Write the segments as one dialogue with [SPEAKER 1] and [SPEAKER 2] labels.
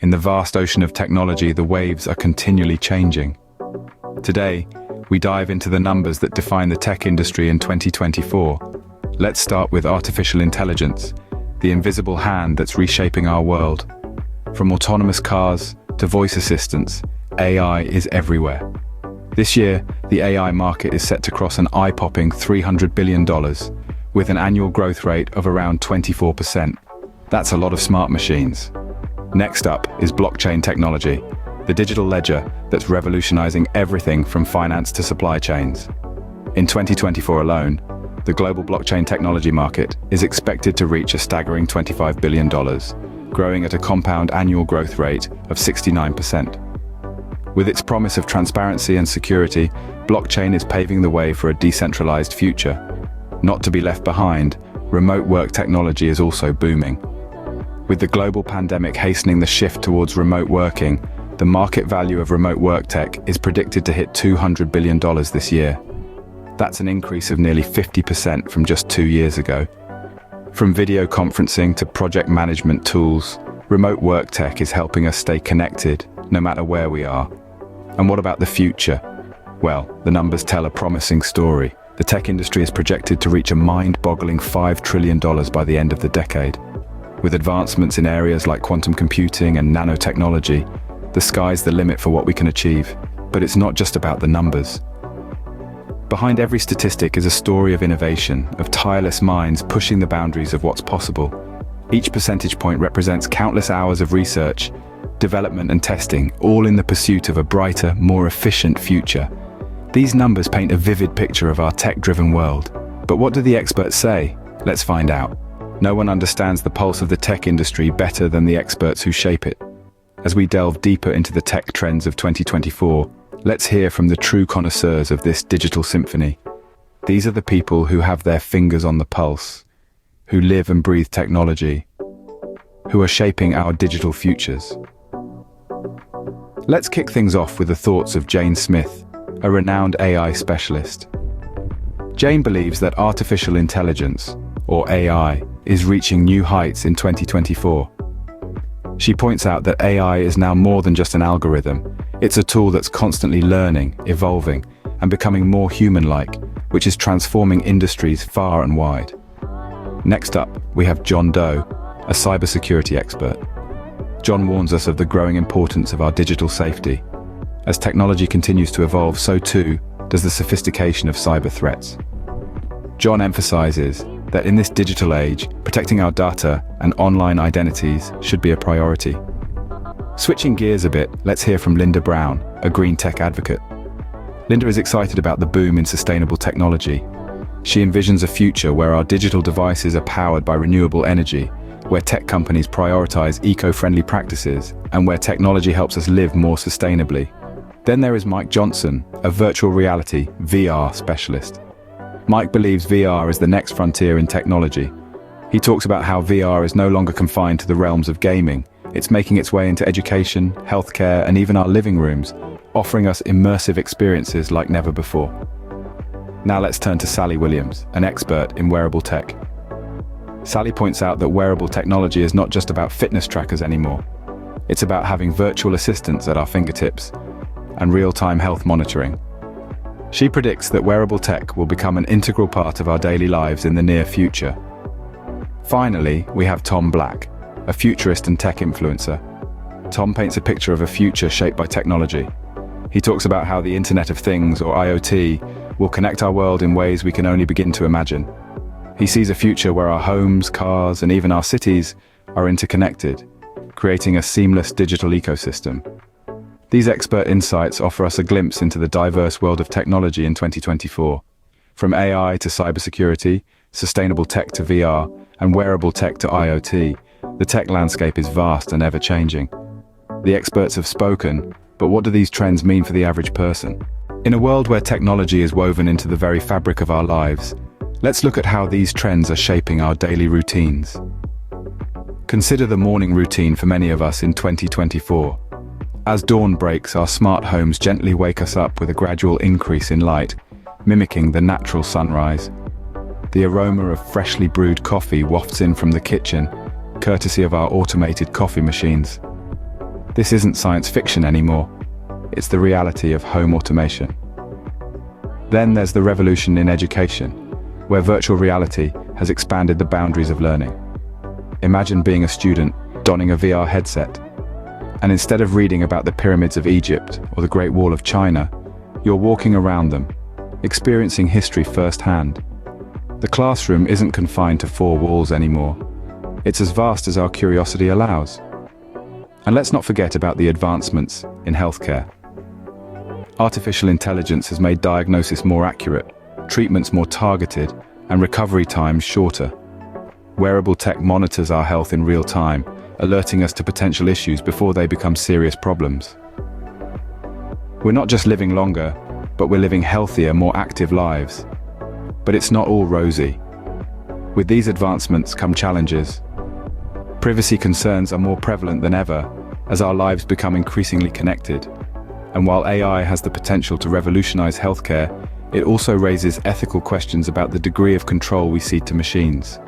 [SPEAKER 1] In the vast ocean of technology, the waves are continually changing. Today, we dive into the numbers that define the tech industry in 2024. Let's start with artificial intelligence, the invisible hand that's reshaping our world. From autonomous cars to voice assistants, AI is everywhere. This year, the AI market is set to cross an eye-popping $300 billion, with an annual growth rate of around 24%. That's a lot of smart machines. Next up is blockchain technology, the digital ledger that's revolutionizing everything from finance to supply chains. In 2024 alone, the global blockchain technology market is expected to reach a staggering $25 billion, growing at a compound annual growth rate of 69%. With its promise of transparency and security, blockchain is paving the way for a decentralized future. Not to be left behind, remote work technology is also booming. With the global pandemic hastening the shift towards remote working, the market value of remote work tech is predicted to hit $200 billion this year. That's an increase of nearly 50% from just 2 years ago. From video conferencing to project management tools, remote work tech is helping us stay connected, no matter where we are. And what about the future? Well, the numbers tell a promising story. The tech industry is projected to reach a mind-boggling $5 trillion by the end of the decade. With advancements in areas like quantum computing and nanotechnology, the sky's the limit for what we can achieve. But it's not just about the numbers. Behind every statistic is a story of innovation, of tireless minds pushing the boundaries of what's possible. Each percentage point represents countless hours of research, development and testing, all in the pursuit of a brighter, more efficient future. These numbers paint a vivid picture of our tech-driven world. But what do the experts say? Let's find out. No one understands the pulse of the tech industry better than the experts who shape it. As we delve deeper into the tech trends of 2024, let's hear from the true connoisseurs of this digital symphony. These are the people who have their fingers on the pulse, who live and breathe technology, who are shaping our digital futures. Let's kick things off with the thoughts of Jane Smith, a renowned AI specialist. Jane believes that artificial intelligence, or AI, is reaching new heights in 2024. She points out that AI is now more than just an algorithm. It's a tool that's constantly learning, evolving, and becoming more human-like, which is transforming industries far and wide. Next up, we have John Doe, a cybersecurity expert. John warns us of the growing importance of our digital safety. As technology continues to evolve, so too does the sophistication of cyber threats. John emphasizes that in this digital age, protecting our data and online identities should be a priority. Switching gears a bit, let's hear from Linda Brown, a green tech advocate. Linda is excited about the boom in sustainable technology. She envisions a future where our digital devices are powered by renewable energy, where tech companies prioritize eco-friendly practices, and where technology helps us live more sustainably. Then there is Mike Johnson, a virtual reality (VR) specialist. Mike believes VR is the next frontier in technology. He talks about how VR is no longer confined to the realms of gaming. It's making its way into education, healthcare, and even our living rooms, offering us immersive experiences like never before. Now let's turn to Sally Williams, an expert in wearable tech. Sally points out that wearable technology is not just about fitness trackers anymore. It's about having virtual assistants at our fingertips and real-time health monitoring. She predicts that wearable tech will become an integral part of our daily lives in the near future. Finally, we have Tom Black, a futurist and tech influencer. Tom paints a picture of a future shaped by technology. He talks about how the Internet of Things, or IoT, will connect our world in ways we can only begin to imagine. He sees a future where our homes, cars, and even our cities are interconnected, creating a seamless digital ecosystem. These expert insights offer us a glimpse into the diverse world of technology in 2024. From AI to cybersecurity, sustainable tech to VR, and wearable tech to IoT, the tech landscape is vast and ever-changing. The experts have spoken, but what do these trends mean for the average person? In a world where technology is woven into the very fabric of our lives, let's look at how these trends are shaping our daily routines. Consider the morning routine for many of us in 2024. As dawn breaks, our smart homes gently wake us up with a gradual increase in light, mimicking the natural sunrise. The aroma of freshly brewed coffee wafts in from the kitchen, courtesy of our automated coffee machines. This isn't science fiction anymore. It's the reality of home automation. Then there's the revolution in education, where virtual reality has expanded the boundaries of learning. Imagine being a student donning a VR headset, and instead of reading about the pyramids of Egypt or the Great Wall of China, you're walking around them, experiencing history firsthand. The classroom isn't confined to four walls anymore. It's as vast as our curiosity allows. And let's not forget about the advancements in healthcare. Artificial intelligence has made diagnosis more accurate, treatments more targeted, and recovery times shorter. Wearable tech monitors our health in real time, alerting us to potential issues before they become serious problems. We're not just living longer, but we're living healthier, more active lives. But it's not all rosy. With these advancements come challenges. Privacy concerns are more prevalent than ever as our lives become increasingly connected. And while AI has the potential to revolutionize healthcare, it also raises ethical questions about the degree of control we cede to machines.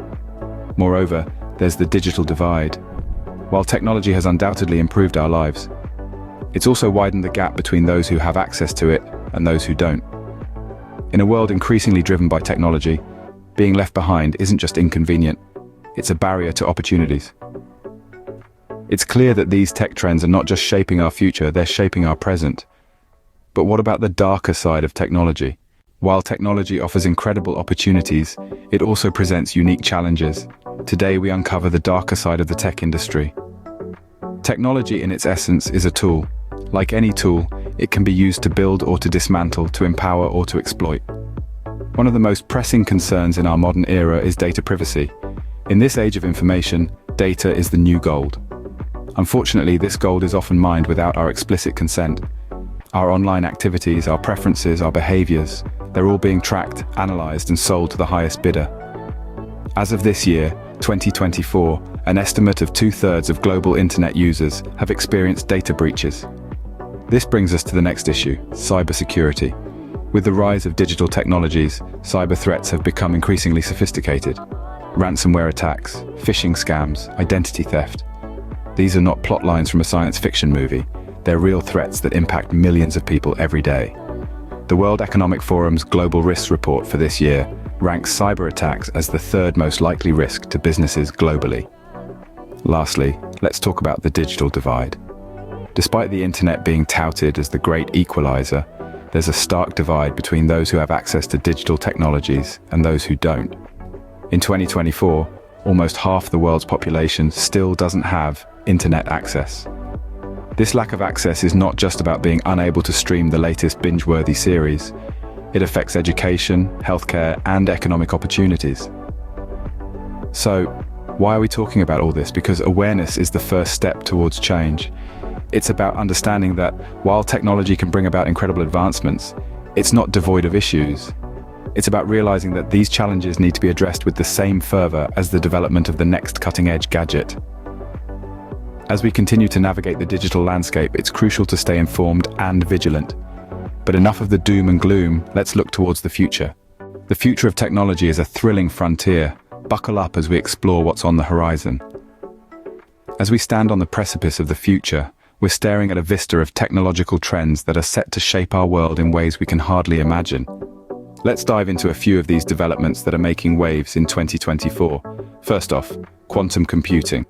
[SPEAKER 1] Moreover, there's the digital divide. While technology has undoubtedly improved our lives, it's also widened the gap between those who have access to it and those who don't. In a world increasingly driven by technology, being left behind isn't just inconvenient, it's a barrier to opportunities. It's clear that these tech trends are not just shaping our future, they're shaping our present. But what about the darker side of technology? While technology offers incredible opportunities, it also presents unique challenges. Today we uncover the darker side of the tech industry. Technology in its essence is a tool. Like any tool, it can be used to build or to dismantle, to empower or to exploit. One of the most pressing concerns in our modern era is data privacy. In this age of information, data is the new gold. Unfortunately, this gold is often mined without our explicit consent. Our online activities, our preferences, our behaviors, they're all being tracked, analyzed, and sold to the highest bidder. As of this year, 2024, an estimate of 2/3 of global internet users have experienced data breaches. This brings us to the next issue, cybersecurity. With the rise of digital technologies, cyber threats have become increasingly sophisticated. Ransomware attacks, phishing scams, identity theft. These are not plot lines from a science fiction movie. They're real threats that impact millions of people every day. The World Economic Forum's Global Risks Report for this year ranks cyber attacks as the third most likely risk to businesses globally. Lastly, let's talk about the digital divide. Despite the internet being touted as the great equalizer, there's a stark divide between those who have access to digital technologies and those who don't. In 2024, almost half the world's population still doesn't have internet access. This lack of access is not just about being unable to stream the latest binge-worthy series. It affects education, healthcare, and economic opportunities. So, why are we talking about all this? Because awareness is the first step towards change. It's about understanding that while technology can bring about incredible advancements, it's not devoid of issues. It's about realizing that these challenges need to be addressed with the same fervor as the development of the next cutting-edge gadget. As we continue to navigate the digital landscape, it's crucial to stay informed and vigilant. But enough of the doom and gloom, let's look towards the future. The future of technology is a thrilling frontier. Buckle up as we explore what's on the horizon. As we stand on the precipice of the future, we're staring at a vista of technological trends that are set to shape our world in ways we can hardly imagine. Let's dive into a few of these developments that are making waves in 2024. First off, quantum computing.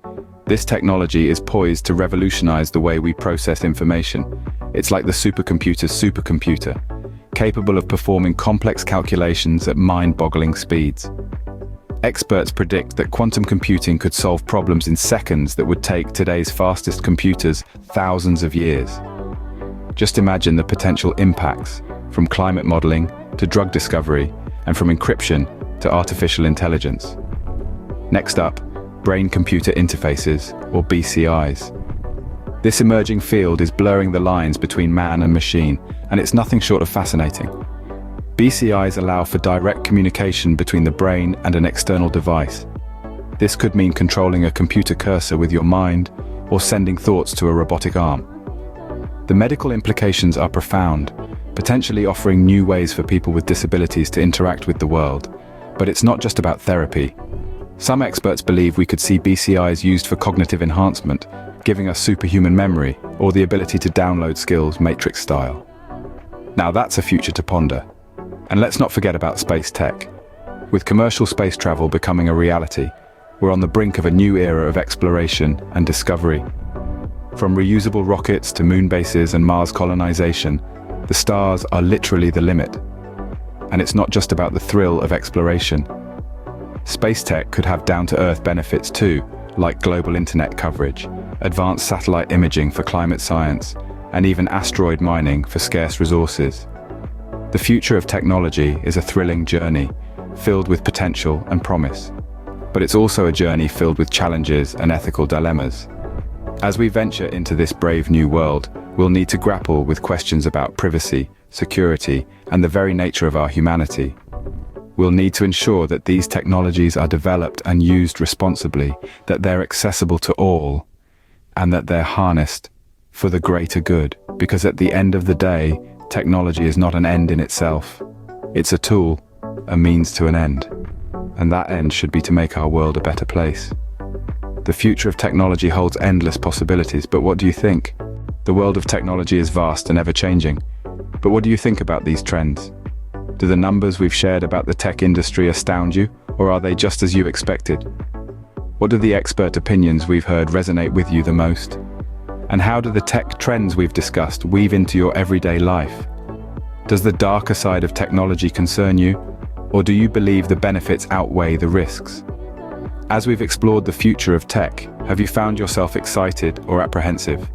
[SPEAKER 1] This technology is poised to revolutionize the way we process information. It's like the supercomputer's supercomputer, capable of performing complex calculations at mind-boggling speeds. Experts predict that quantum computing could solve problems in seconds that would take today's fastest computers thousands of years. Just imagine the potential impacts, from climate modeling to drug discovery, and from encryption to artificial intelligence. Next up, brain-computer interfaces, or BCIs. This emerging field is blurring the lines between man and machine, and it's nothing short of fascinating. BCIs allow for direct communication between the brain and an external device. This could mean controlling a computer cursor with your mind, or sending thoughts to a robotic arm. The medical implications are profound, potentially offering new ways for people with disabilities to interact with the world. But it's not just about therapy. Some experts believe we could see BCIs used for cognitive enhancement, giving us superhuman memory or the ability to download skills Matrix style. Now that's a future to ponder. And let's not forget about space tech. With commercial space travel becoming a reality, we're on the brink of a new era of exploration and discovery. From reusable rockets to moon bases and Mars colonization, the stars are literally the limit. And it's not just about the thrill of exploration. Space tech could have down-to-earth benefits too, like global internet coverage, advanced satellite imaging for climate science, and even asteroid mining for scarce resources. The future of technology is a thrilling journey, filled with potential and promise. But it's also a journey filled with challenges and ethical dilemmas. As we venture into this brave new world, we'll need to grapple with questions about privacy, security, and the very nature of our humanity. We'll need to ensure that these technologies are developed and used responsibly, that they're accessible to all, and that they're harnessed for the greater good. Because at the end of the day, technology is not an end in itself. It's a tool, a means to an end. And that end should be to make our world a better place. The future of technology holds endless possibilities, but what do you think? The world of technology is vast and ever-changing. But what do you think about these trends? Do the numbers we've shared about the tech industry astound you, or are they just as you expected? What do the expert opinions we've heard resonate with you the most? And how do the tech trends we've discussed weave into your everyday life? Does the darker side of technology concern you, or do you believe the benefits outweigh the risks? As we've explored the future of tech, have you found yourself excited or apprehensive?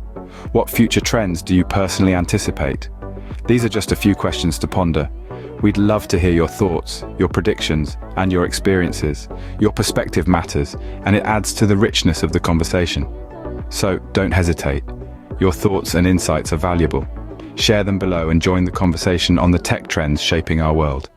[SPEAKER 1] What future trends do you personally anticipate? These are just a few questions to ponder. We'd love to hear your thoughts, your predictions, and your experiences. Your perspective matters, and it adds to the richness of the conversation. So, don't hesitate. Your thoughts and insights are valuable. Share them below and join the conversation on the tech trends shaping our world.